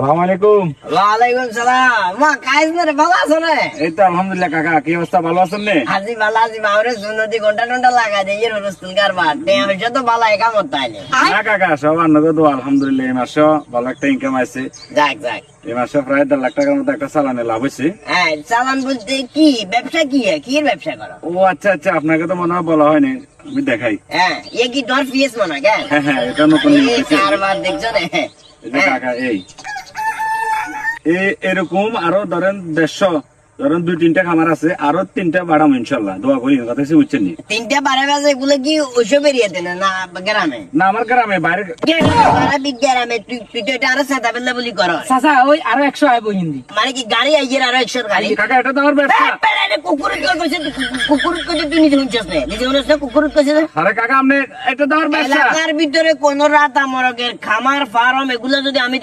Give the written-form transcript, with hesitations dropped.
আসসালামু আলাইকুম। ওয়ালাইকুম সালাম। মা কাজ করে ভালো আছো রে? এই তো আলহামদুলিল্লাহ কাকা, কি অবস্থা, ভালো আছেন নে? আজি ভালো আছি মাওরে সুন্নতি ঘন্টা টন্টা লাগা দেই এর রসুল কারবার তে আমি যত ভালো কাম তাইলে না কাকা, সব আন্নগো দোয়া আলহামদুলিল্লাহ। এই মাসে ভালো একটা ইনকাম আছে। যাক যাক। এই মাসে প্রায় 1.5 লাখ টাকার মতো একটা চালানে লাভ হয়েছে। হ্যাঁ চালান বলতে কি ব্যবসা কি কি ব্যবসা করো? ও আচ্ছা আচ্ছা, আপনাকে তো মনে হয় বলা হয়নি, আমি দেখাই। হ্যাঁ এ কি তোর পিএস মনে কেন? হ্যাঁ হ্যাঁ, এটা নতুন নিয়ে এসেছে। কারবার দেখছো রে? এই যে কাকা, এরকম আরো ধরেন 150, ধরেন 2-3টা খামার আছে, আরো 3টা বাড়াম ইনশাল্লাহ, দোয়া করি। কথা সে বুঝছেন নি? 3টা 12 বাজে এগুলো কি ওইসব এরিয়াতে না না গ্রামে? না আমার গ্রামে, বাইরে। গ্রামে তুই তো এটা আরো সাদা বেলা বলি করো চাচা ওই আরো 100 আইব হিন্দি। মানে কি গাড়ি আইয়ের আরো 100 গাড়ি? কাকা এটা তো আমার ব্যবসা। কুকুর কইছে তুই নিজে শুনছিস না? নিজে শুনছিস না কুকুর কইছে না? আরে কাকা, আপনি এটা তো আমার ব্যবসা। এলাকার ভিতরে কোন রাত আমরকের খামার ফার্ম এগুলো যদি আমি